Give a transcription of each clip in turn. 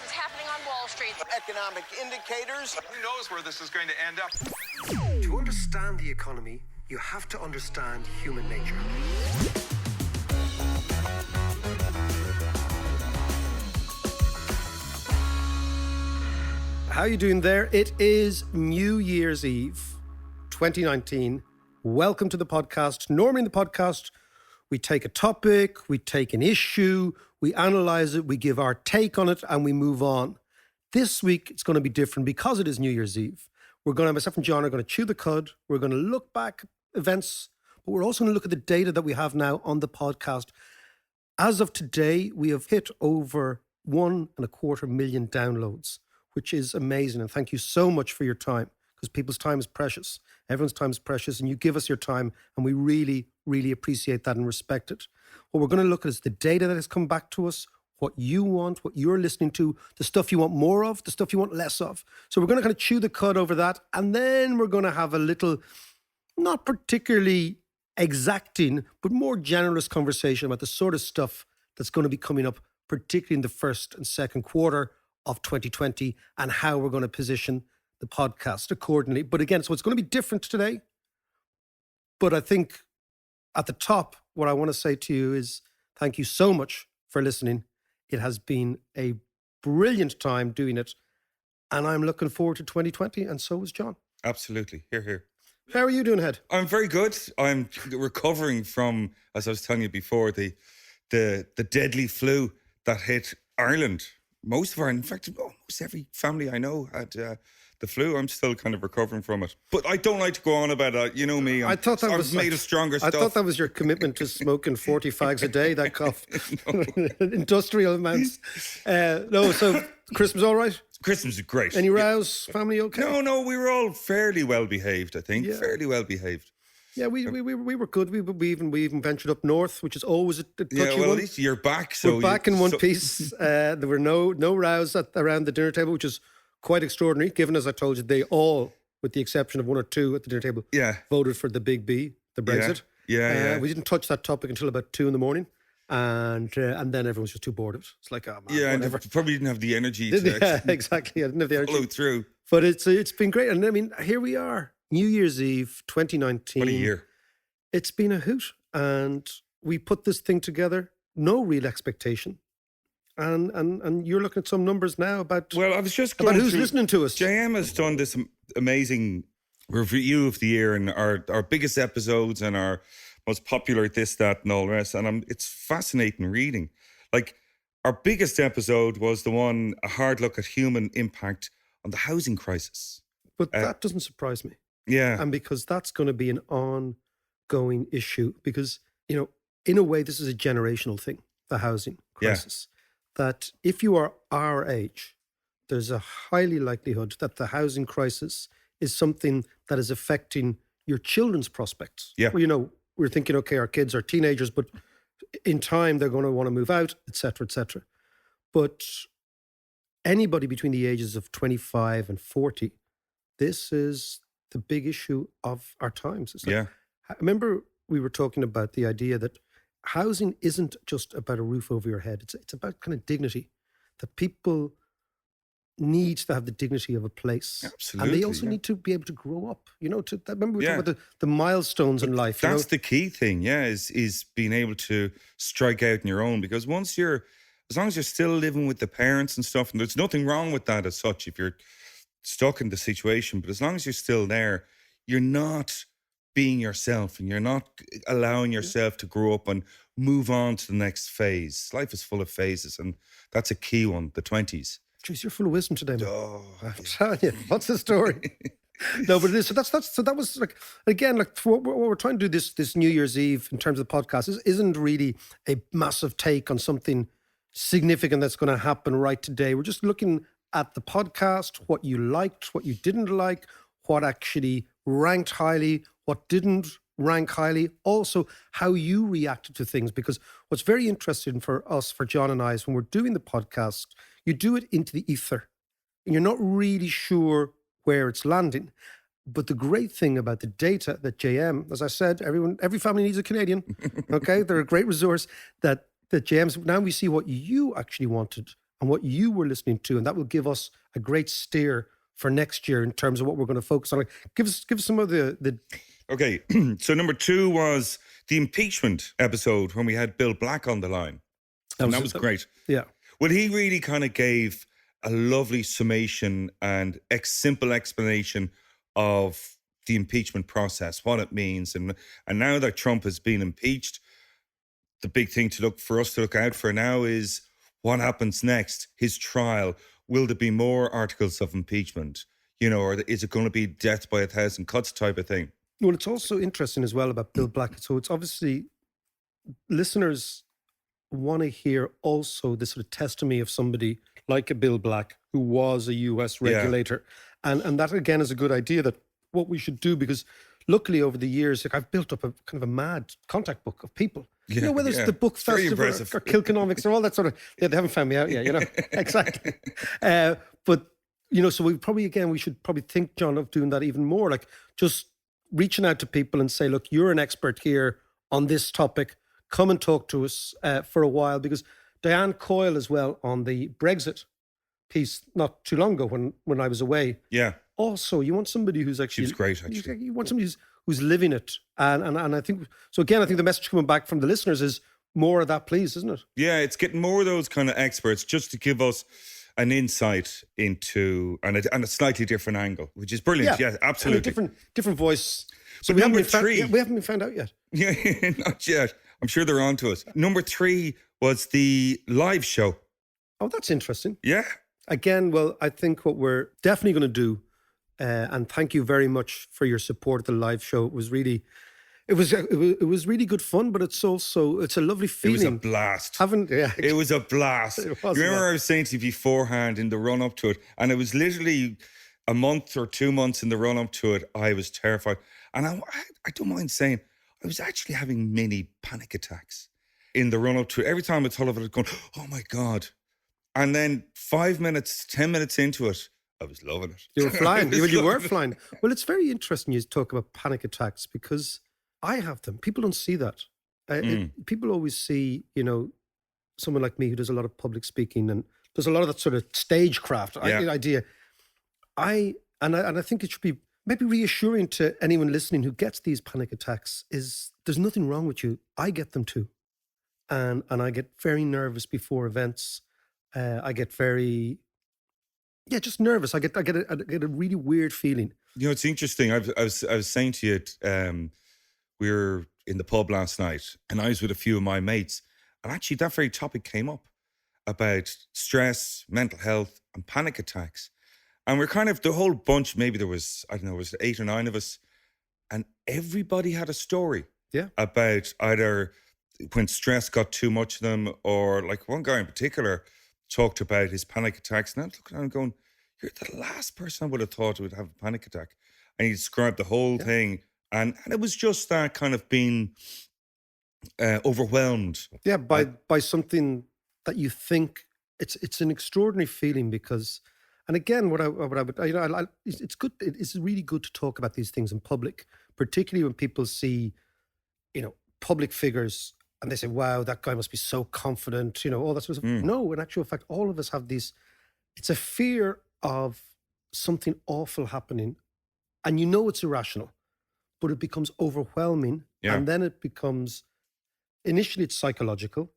is happening on Wall Street. Economic indicators. Who knows where this is going to end up? To understand the economy, you have to understand human nature. How are you doing there? It is New Year's Eve 2019. Welcome to the podcast. Normally in the podcast, we take a topic, we take an issue, we analyze it, we give our take on it, and we move on. This week, it's going to be different because it is New Year's Eve. Myself and John are going to chew the cud. We're going to look back at events, but we're also going to look at the data that we have now on the podcast. As of today, we have hit over 1.25 million downloads, which is amazing. And thank you so much for your time, because people's time is precious. Everyone's time is precious, and you give us your time, and we really, really appreciate that and respect it. What we're going to look at is the data that has come back to us, what you want, what you're listening to, the stuff you want more of, the stuff you want less of. So we're going to kind of chew the cud over that, and then we're going to have a little, not particularly exacting, but more generous conversation about the sort of stuff that's going to be coming up, particularly in the first and second quarter of 2020, and how we're going to position the podcast accordingly. But again, so it's going to be different today. But I think at the top, what I want to say to you is thank you so much for listening. It has been a brilliant time doing it, and I'm looking forward to 2020, and so is John. Absolutely. Hear, hear. How are you doing, Head? I'm very good. I'm recovering from, as I was telling you before, the deadly flu that hit Ireland. In fact, almost every family I know had the flu. I'm still kind of recovering from it. But I don't like to go on about it. You know me. I thought that was made of stronger stuff. I thought that was your commitment to smoking 40 fags a day, that cough. Industrial amounts. So Christmas all right? Christmas is great. Any rows? Family okay? No, we were all fairly well behaved, I think. Yeah. Fairly well behaved. Yeah, we were good. We even ventured up north, which is always a touchy one. Yeah, well, at least you're back. So we're back in one piece. There were no rows around the dinner table, which is quite extraordinary, given, as I told you, they all, with the exception of one or two at the dinner table, voted for the big B, the Brexit. Yeah. We didn't touch that topic until about 2 a.m. And then everyone was just too bored of it. It's like, oh man, whatever. And probably didn't have the energy exactly. I didn't have the energy. Follow through. But it's been great. And I mean, here we are. New Year's Eve 2019. What a year. It's been a hoot, and we put this thing together, no real expectation. And you're looking at some numbers now about, I was just about who's listening to us. JM has done this amazing review of the year and our biggest episodes and our most popular this, that, and all the rest. And it's fascinating reading. Like, our biggest episode was the one, a hard look at human impact on the housing crisis. But that doesn't surprise me. Yeah. And because that's going to be an ongoing issue, because, you know, in a way, this is a generational thing, the housing crisis. That if you are our age, there's a highly likelihood that the housing crisis is something that is affecting your children's prospects. Yeah. Well, you know, we're thinking, okay, our kids are teenagers, but in time they're going to want to move out, et cetera, et cetera. But anybody between the ages of 25 and 40, this is the big issue of our times. It's like, I remember we were talking about the idea that housing isn't just about a roof over your head. It's about kind of dignity, that people need to have the dignity of a place. Absolutely. And they also need to be able to grow up. You know, remember we were talking about the milestones in life. That's the key thing, is being able to strike out on your own. Because as long as you're still living with the parents and stuff, and there's nothing wrong with that as such if you're stuck in the situation, but as long as you're still there, you're not being yourself and you're not allowing yourself to grow up and move on to the next phase. Life is full of phases, and that's a key one, the 20s. Jeez, you're full of wisdom today, man. Oh, I'm telling you, what's the story? No, but it is. So that was like, again, like what we're trying to do this New Year's Eve in terms of the podcast isn't really a massive take on something significant that's going to happen right today. We're just looking at the podcast, what you liked, what you didn't like, what actually ranked highly, what didn't rank highly, also how you reacted to things. Because what's very interesting for us, for John and I, is when we're doing the podcast, you do it into the ether and you're not really sure where it's landing. But the great thing about the data that JM, as I said, every family needs a Canadian, okay? They're a great resource that JM's, now we see what you actually wanted and what you were listening to, and that will give us a great steer for next year in terms of what we're going to focus on. Like, give us some of the Okay, so number 2 was the impeachment episode when we had Bill Black on the line. And that was great. Yeah. Well, he really kind of gave a lovely summation and simple explanation of the impeachment process, what it means. And now that Trump has been impeached, the big thing for us to look out for now is what happens next, his trial. Will there be more articles of impeachment? Or is it going to be death by 1,000 cuts type of thing? Well, it's also interesting as well about Bill Black. So it's obviously listeners want to hear also this sort of testimony of somebody like a Bill Black who was a US regulator. Yeah. And that again is a good idea, that what we should do, because luckily over the years, like, I've built up a kind of a mad contact book of people. Yeah, whether it's the book festival or Kilkenomics or all that sort of, they haven't found me out yet, exactly. But, so we should probably think, John, of doing that even more, like just reaching out to people and say, look, you're an expert here on this topic. Come and talk to us for a while, because Diane Coyle as well on the Brexit piece not too long ago when I was away. Yeah. Also, you want somebody who's actually... She was great, actually. You want somebody who's living it. And I think... So again, I think the message coming back from the listeners is more of that, please, isn't it? Yeah, it's getting more of those kind of experts just to give us an insight into... And a slightly different angle, which is brilliant. Yeah, absolutely. And a different voice. So but number 3... we haven't been found out yet. Yeah, not yet. I'm sure they're on to us. Number 3 was the live show. Oh, that's interesting. Yeah. Again, well, I think what we're definitely going to do, and thank you very much for your support of the live show. It was really good fun, but it's a lovely feeling. It was a blast. It was a blast. Remember, I was saying to you beforehand in the run up to it, and it was literally a month or 2 months in the run up to it. I was terrified, and I don't mind saying, I was actually having mini panic attacks in the run up to it. Every time I thought of it, I was going, oh my God. And then 5 minutes, 10 minutes into it, I was loving it. You were flying. You were flying. Well, it's very interesting you talk about panic attacks, because I have them. People don't see that. People always see, someone like me who does a lot of public speaking and does a lot of that sort of stagecraft idea. I think it should be maybe reassuring to anyone listening who gets these panic attacks is there's nothing wrong with you. I get them too. And I get very nervous before events. I get very, just nervous. I get a really weird feeling. It's interesting. I was saying to you, we were in the pub last night, and I was with a few of my mates, and actually that very topic came up about stress, mental health, and panic attacks. And we're kind of the whole bunch. Maybe there was 8 or 9 of us, and everybody had a story. Yeah. About either when stress got too much of them, or like one guy in particular talked about his panic attacks, and I was looking at him going, you're the last person I would have thought would have a panic attack. And he described the whole thing, and it was just that kind of being overwhelmed. Yeah, by something that you think it's an extraordinary feeling, because, and again, it's good. It's really good to talk about these things in public, particularly when people see, public figures, and they say, wow, that guy must be so confident, all that sort of stuff. No, in actual fact, all of us have these, it's a fear of something awful happening, and it's irrational, but it becomes overwhelming. Yeah. And then it becomes, initially it's psychological,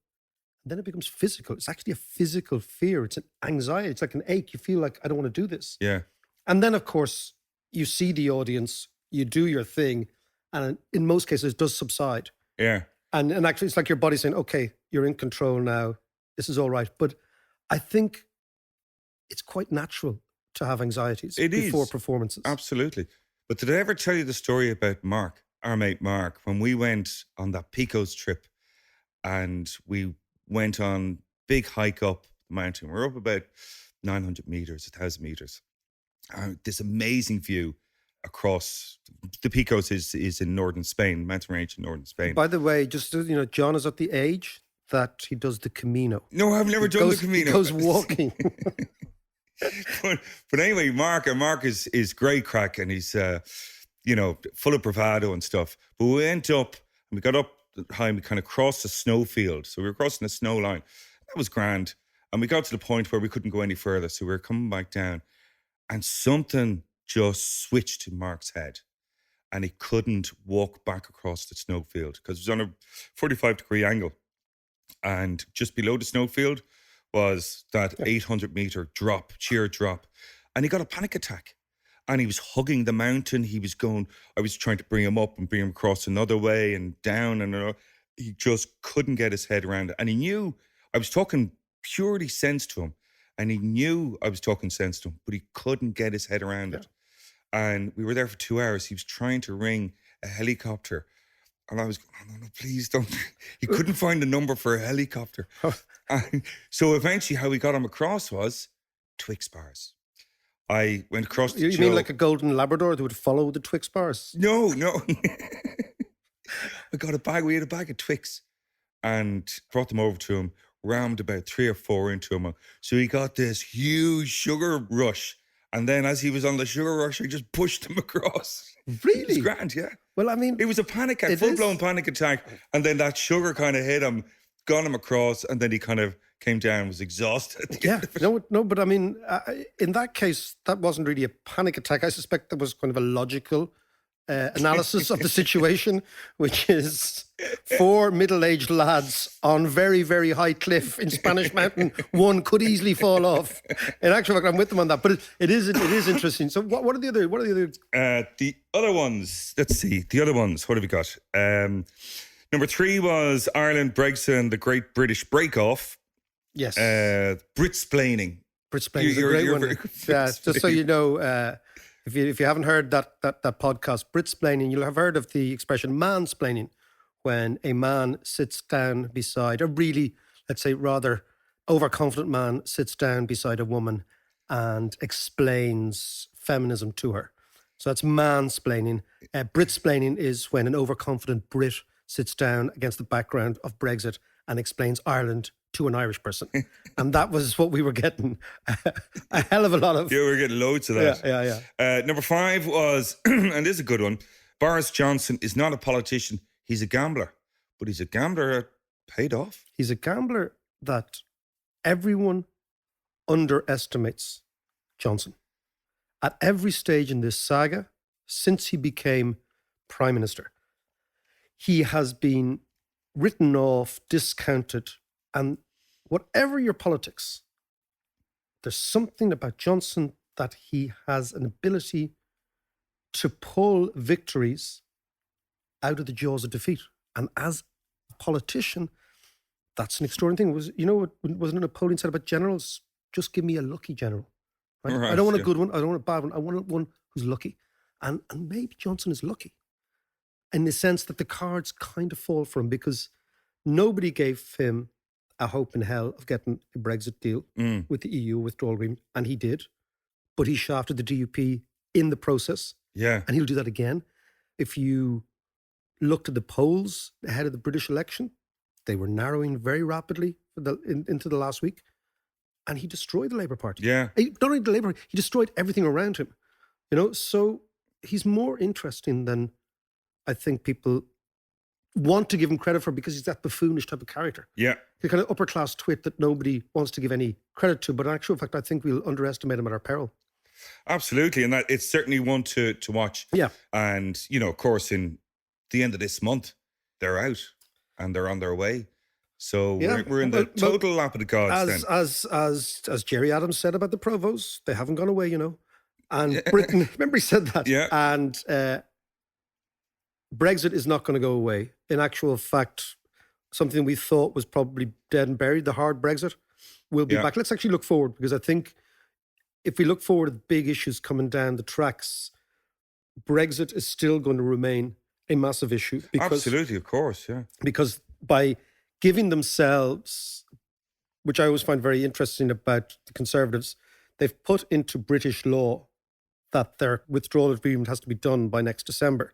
and then it becomes physical. It's actually a physical fear. It's an anxiety. It's like an ache. You feel like, I don't want to do this. Yeah. And then, of course, you see the audience, you do your thing, and in most cases, it does subside. Yeah. And actually, it's like your body saying, okay, you're in control now. This is all right. But I think it's quite natural to have anxieties before performances. Absolutely. But did I ever tell you the story about Mark, our mate Mark, when we went on that Picos trip, and we went on big hike up the mountain? We're up about 900 meters, 1,000 meters. This amazing view across the Picos is in northern Spain, mountain range in northern Spain. By the way, just John is at the age that he does the Camino. No, I've never done the Camino. He goes walking. but anyway, Mark is great crack, and he's full of bravado and stuff. But we went up and we got up high, and we kind of crossed a snowfield. So we were crossing a snow line. That was grand. And we got to the point where we couldn't go any further. So we were coming back down and something just switched in Mark's head. And he couldn't walk back across the snowfield because it was on a 45-degree angle. And just below the snowfield was that 800-meter drop, sheer drop. And he got a panic attack. And he was hugging the mountain. He was going, I was trying to bring him up and bring him across another way and down. And he just couldn't get his head around it. And he knew I was talking purely sense to him. And he knew I was talking sense to him, but he couldn't get his head around it. And we were there for 2 hours. He was trying to ring a helicopter. And I was going, no, please don't. He couldn't find a number for a helicopter. And so eventually how we got him across was Twix bars. I went across to You mean like a golden Labrador that would follow the Twix bars? No. I got a bag. We had a bag of Twix and brought them over to him, rammed about 3 or 4 into him. So he got this huge sugar rush. And then as he was on the sugar rush, I just pushed him across. Really? It was grand, yeah. Well, I mean... It was a panic attack, full-blown panic attack. And then that sugar kind of hit him, got him across, and then he kind of came down, was exhausted. Yeah, no, but I mean, in that case, that wasn't really a panic attack. I suspect that was kind of a logical analysis of the situation, which is 4 middle-aged lads on very, very high cliff in Spanish Mountain. One could easily fall off. In actual fact, I'm with them on that. But it is interesting. So what are the other? The other ones. Let's see. The other ones. What have we got? Number 3 was Ireland, Brexit, and the Great British Break-Off. Yes. Britsplaining. Britsplaining is a great one. Yeah, just so you know. If you haven't heard that podcast, Britsplaining, you'll have heard of the expression mansplaining, when a man sits down beside, a really, let's say, rather overconfident man sits down beside a woman and explains feminism to her. So that's mansplaining. Britsplaining is when an overconfident Brit sits down against the background of Brexit and explains Ireland to an Irish person. And that was what we were getting a hell of a lot of. Yeah, we were getting loads of that. Yeah. Number 5 was, and this is a good one, Boris Johnson is not a politician, he's a gambler. But he's a gambler that paid off. He's a gambler that everyone underestimates Johnson. At every stage in this saga, since he became Prime Minister, he has been written off, discounted, and whatever your politics, there's something about Johnson that he has an ability to pull victories out of the jaws of defeat. And as a politician, that's an extraordinary thing. Wasn't Napoleon said about generals? Just give me a lucky general. Right? Right, I don't want a good one. I don't want a bad one. I want one who's lucky. And maybe Johnson is lucky in the sense that the cards kind of fall for him, because nobody gave him a hope in hell of getting a Brexit deal with the EU withdrawal agreement, and he did. But he shafted the DUP in the process. Yeah. And he'll do that again. If you looked at the polls ahead of the British election, they were narrowing very rapidly into the last week. And he destroyed the Labour Party. Yeah. Not only the Labour Party, he destroyed everything around him. So he's more interesting than I think people want to give him credit for, because he's that buffoonish type of character. Yeah. The kind of upper class twit that nobody wants to give any credit to. But in actual fact, I think we'll underestimate him at our peril. Absolutely. And that it's certainly one to watch. Yeah. And, of course, in the end of this month, they're out and they're on their way. So we're in the total lap of the gods as Jerry Adams said about the Provos, they haven't gone away, And Britain, remember he said that? Yeah. And Brexit is not going to go away. In actual fact, something we thought was probably dead and buried, the hard Brexit, will be back. Let's actually look forward, because I think if we look forward at big issues coming down the tracks, Brexit is still going to remain a massive issue. Absolutely, of course, yeah. Because by giving themselves, which I always find very interesting about the Conservatives, they've put into British law that their withdrawal agreement has to be done by next December,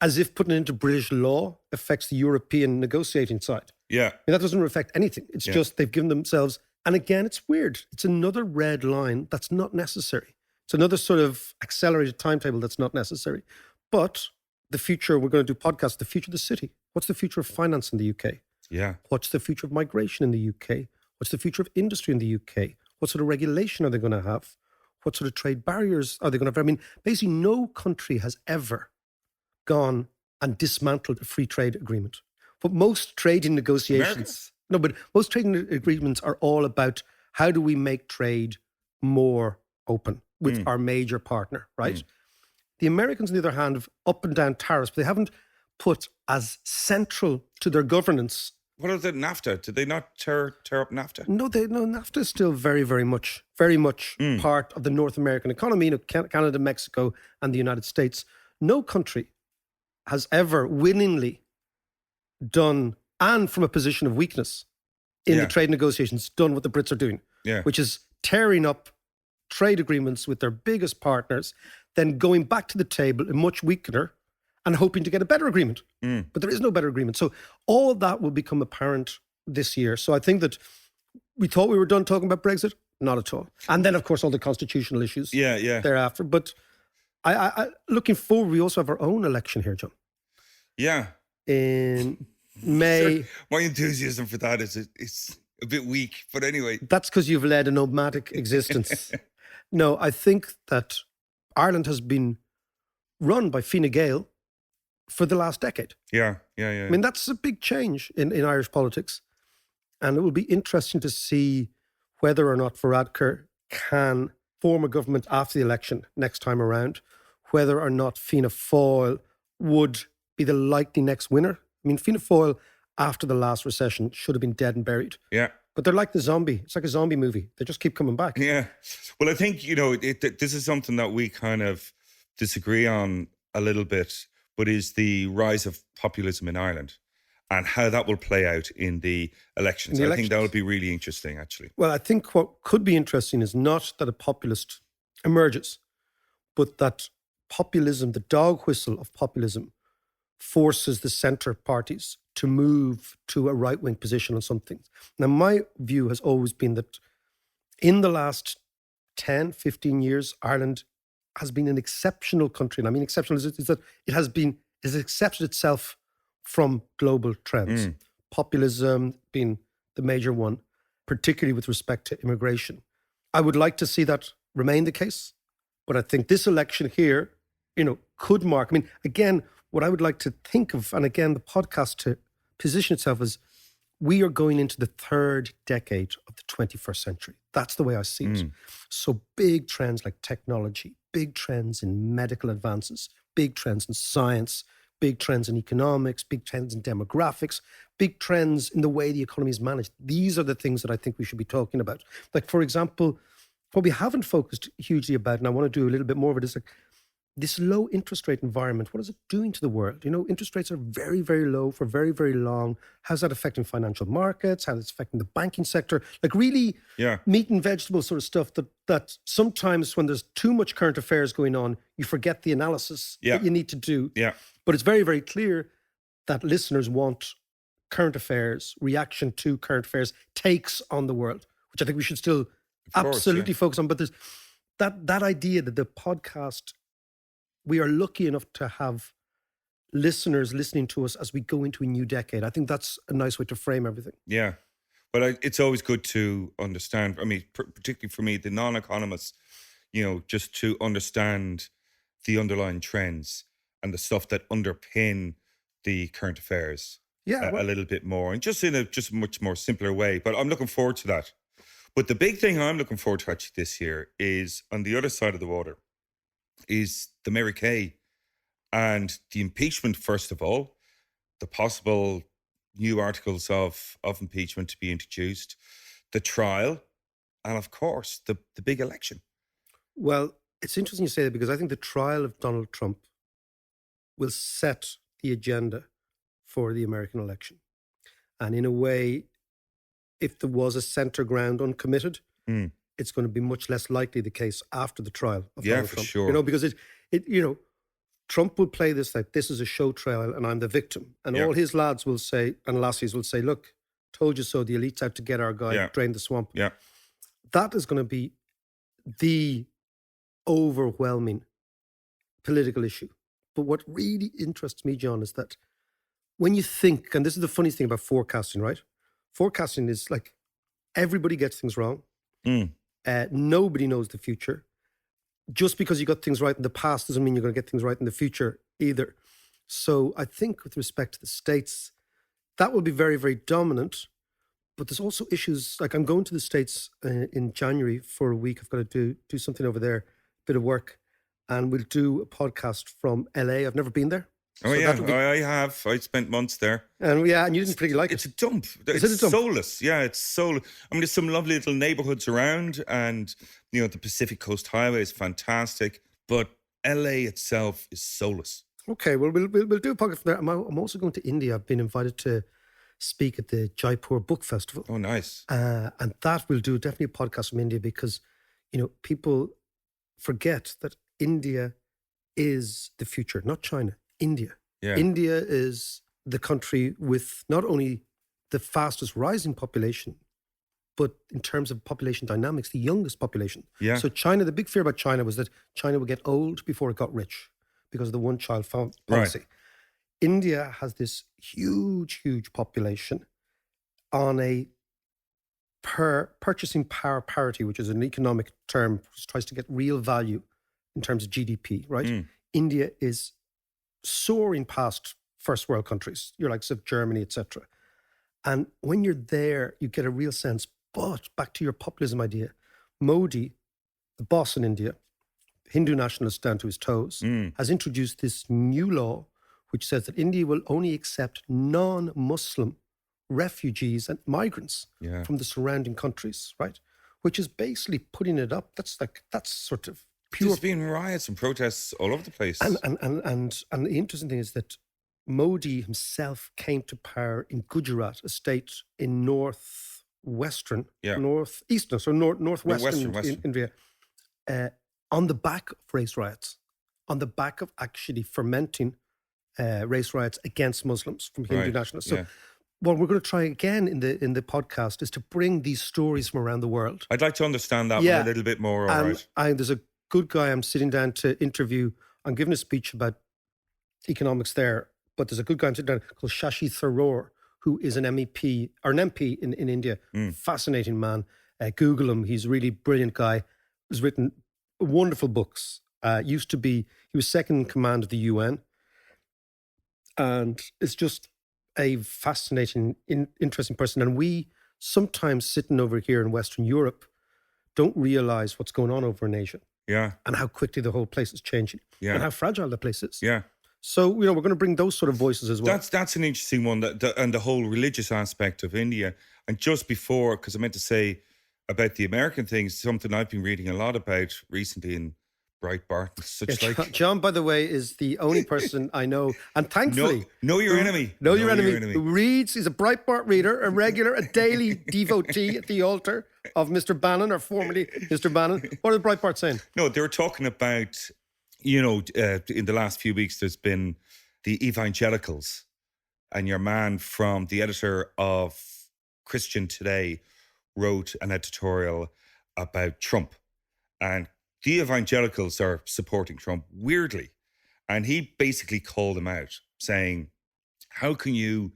as if putting it into British law affects the European negotiating side. Yeah. I mean, that doesn't affect anything. It's just they've given themselves, and again, it's weird. It's another red line that's not necessary. It's another sort of accelerated timetable that's not necessary. But the future, we're going to do podcasts, the future of the city. What's the future of finance in the UK? Yeah. What's the future of migration in the UK? What's the future of industry in the UK? What sort of regulation are they going to have? What sort of trade barriers are they going to have? I mean, basically, no country has ever gone and dismantled a free trade agreement. But most trading negotiations, most trading agreements are all about how do we make trade more open with our major partner, right? The Americans, on the other hand, have up and down tariffs, but they haven't put as central to their governance. What is it, NAFTA? Did they not tear up NAFTA? No, NAFTA is still very, very much part of the North American economy. You know, Canada, Mexico, and the United States. No country has ever willingly done, and from a position of weakness in the trade negotiations, done what the Brits are doing, which is tearing up trade agreements with their biggest partners, then going back to the table much weaker and hoping to get a better agreement. But there is no better agreement. So all that will become apparent this year. So I think that we thought we were done talking about Brexit. Not at all. And then, of course, all the constitutional issues thereafter. But I looking forward, we also have our own election here, John. Yeah. In May. My enthusiasm for that is it's a bit weak. But anyway. That's because you've led a nomadic existence. No, I think that Ireland has been run by Fine Gael for the last decade. Yeah. I mean, that's a big change in Irish politics. And it will be interesting to see whether or not Varadkar can form a government after the election next time around, whether or not Fianna Fáil would be the likely next winner. I mean, Fianna Fáil, after the last recession, should have been dead and buried. Yeah. But they're like the zombie. It's like a zombie movie. They just keep coming back. Yeah. Well, I think, this is something that we kind of disagree on a little bit, but is the rise of populism in Ireland and how that will play out in the elections. I think that would be really interesting, actually. Well, I think what could be interesting is not that a populist emerges, but that populism, the dog whistle of populism, forces the centre parties to move to a right-wing position on something. Now, my view has always been that in the last 10, 15 years, Ireland has been an exceptional country. And I mean exceptional is that it has accepted itself from global trends. Populism being the major one, particularly with respect to immigration. I would like to see that remain the case, but I think this election here, could mark. I mean, again, what I would like to think of, and again, the podcast to position itself as we are going into the third decade of the 21st century. That's the way I see it. So big trends like technology, big trends in medical advances, big trends in science, big trends in economics, big trends in demographics, big trends in the way the economy is managed. These are the things that I think we should be talking about. Like, for example, what we haven't focused hugely about, and I want to do a little bit more of it, is like this low interest rate environment. What is it doing to the world? Interest rates are very, very low for very, very long. How's that affecting financial markets? How's it affecting the banking sector? Like really meat and vegetable sort of stuff that sometimes when there's too much current affairs going on, you forget the analysis that you need to do. Yeah. But it's very, very clear that listeners want current affairs, reaction to current affairs, takes on the world, which I think we should still absolutely focus on. But there's that idea that the podcast, we are lucky enough to have listeners listening to us as we go into a new decade. I think that's a nice way to frame everything. Yeah. But it's always good to understand, I mean, particularly for me, the non-economists, just to understand the underlying trends and the stuff that underpin the current affairs a little bit more, and just in a much more simpler way. But I'm looking forward to that. But the big thing I'm looking forward to actually this year is on the other side of the water is the Mary Kay and the impeachment, first of all, the possible new articles of impeachment to be introduced, the trial, and of course, the big election. Well, it's interesting you say that because I think the trial of Donald Trump will set the agenda for the American election. And in a way, if there was a center ground uncommitted, it's going to be much less likely the case after the trial of Donald Trump. Sure. Because Trump will play this like this is a show trial and I'm the victim. And all his lads will say, and lassies will say, look, told you so, the elite's out to get our guy, drain the swamp. Yeah. That is going to be the overwhelming political issue. But what really interests me, John, is that when you think, and this is the funny thing about forecasting, right? Forecasting is like everybody gets things wrong. Mm. Nobody knows the future. Just because you got things right in the past doesn't mean you're going to get things right in the future either. So I think with respect to the States, that will be very, very dominant. But there's also issues, like I'm going to the States in January for a week. I've got to do something over there, bit of work. And we'll do a podcast from LA. I've never been there. Oh, So yeah, that'll be- I have. I spent months there. and yeah, and you didn't really like It's it. a dump. Is It's it a dump? soulless. Yeah, it's soulless. I mean, there's some lovely little neighborhoods around, and the Pacific Coast Highway is fantastic, but LA itself is soulless. Okay, well, we'll do a podcast from there. I'm also going to India. I've been invited to speak at the Jaipur Book Festival. Oh, nice. And that will do definitely a podcast from India because, people forget that India is the future, not China, India. Yeah. India is the country with not only the fastest rising population, but in terms of population dynamics, the youngest population. Yeah. So China, the big fear about China was that China would get old before it got rich because of the one-child policy. Right. India has this huge, huge population on a purchasing power parity, which is an economic term which tries to get real value in terms of GDP, right? Mm. India is soaring past first world countries, your likes of Germany, etc. And when you're there, you get a real sense. But back to your populism idea, Modi, the boss in India, Hindu nationalist down to his toes, has introduced this new law which says that India will only accept non-Muslim refugees and migrants Yeah. from the surrounding countries, right? Which is basically putting it up. That's sort of pure. There's been riots and protests all over the place. And the interesting thing is that Modi himself came to power in Gujarat, a state in northwestern Western. India, on the back of race riots, on the back of actually fermenting race riots against Muslims from Hindu Right, nationalists. So yeah. what we're going to try again in the podcast is to bring these stories from around the world. I'd like to understand that Yeah. one a little bit more, all And right? there's a good guy I'm sitting down to interview. I'm giving a speech about economics there, but there's a good guy I'm sitting down called Shashi Tharoor, who is an MEP or an MP in India. Fascinating man. Google him. He's a really brilliant guy. He's written wonderful books. He was second in command of the UN. And it's just a fascinating, interesting person. And we sometimes sitting over here in Western Europe don't realize what's going on over in Asia Yeah, and how quickly the whole place is changing Yeah. and how fragile the place is. yeah. So, we're going to bring those sort of voices as well. That's an interesting one, and the whole religious aspect of India. And just before, because I meant to say about the American things, something I've been reading a lot about recently in Breitbart and such Yeah, like. John, by the way, is the only person I know, and thankfully, Know your enemy. Know your enemy. Who reads, he's a Breitbart reader, a regular, a daily devotee at the altar of Mr. Bannon, or formerly Mr. Bannon. What are the Breitbart saying? No, they were talking about, in the last few weeks, there's been the evangelicals, and your man from the editor of Christian Today wrote an editorial about Trump. And the evangelicals are supporting Trump weirdly. And he basically called them out, saying, how can you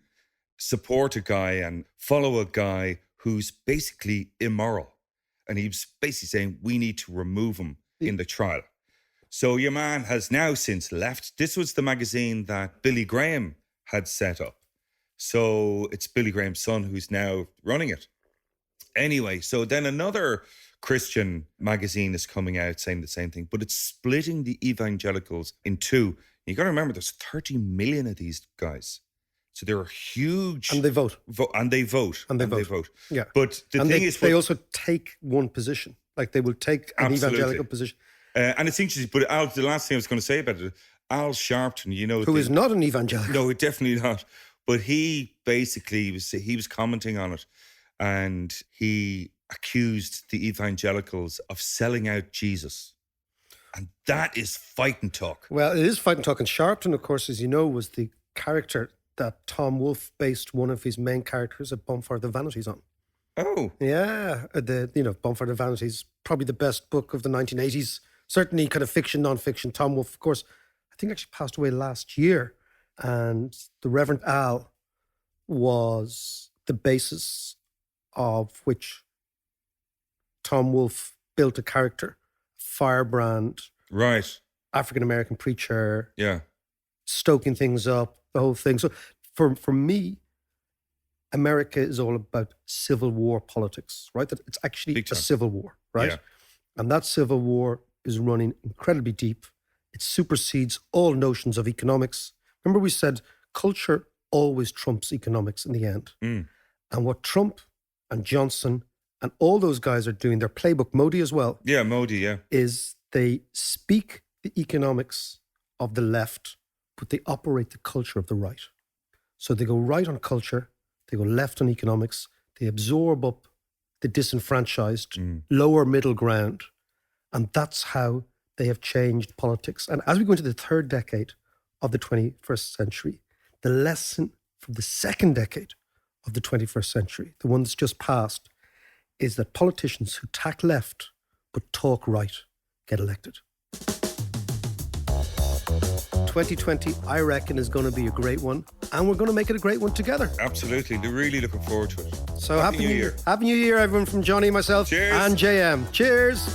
support a guy and follow a guy who's basically immoral? And he was basically saying, we need to remove him in the trial. So your man has now since left. This was the magazine that Billy Graham had set up. So it's Billy Graham's son who's now running it. Anyway, so then another Christian magazine is coming out saying the same thing, but it's splitting the evangelicals in two. You got to remember, there's 30 million of these guys. So they're huge. And they vote. And they vote. And they vote. Yeah. But the And thing they, is... they also take one position. Like they will take an Absolutely. evangelical position. and it's interesting, but Al, the last thing I was going to say about it, Al Sharpton, Who is not an evangelical. No, definitely not. But he basically was commenting on it, and he accused the evangelicals of selling out Jesus. And that is fighting talk. Well, it is fighting talk. And Sharpton, of course, as you know, was the character that Tom Wolfe based one of his main characters at Bumfire the Vanities on. Oh, Yeah, Bumfire the Vanities, probably the best book of the 1980s. Certainly kind of fiction, non-fiction. Tom Wolfe, of course, I think actually passed away last year. And the Reverend Al was the basis of which Tom Wolfe built a character, firebrand, Right. African-American preacher, Yeah. stoking things up, the whole thing. So for me, America is all about civil war politics, right? That it's actually Big a time. civil war, right? Yeah. And that civil war is running incredibly deep. It supersedes all notions of economics. Remember we said culture always trumps economics in the end. Mm. And what Trump and Johnson and all those guys are doing, their playbook, Modi as well, Yeah, Modi, yeah. is they speak the economics of the left, but they operate the culture of the right. So they go right on culture, they go left on economics, they absorb up the disenfranchised, lower middle ground. And that's how they have changed politics. And as we go into the third decade of the 21st century, the lesson from the second decade of the 21st century, the one that's just passed, is that politicians who tack left but talk right get elected. 2020, I reckon, is going to be a great one, and we're going to make it a great one together. Absolutely. They're really looking forward to it. So Happy New Year. Happy New Year, everyone, from Johnny, myself, Cheers. and JM. Cheers.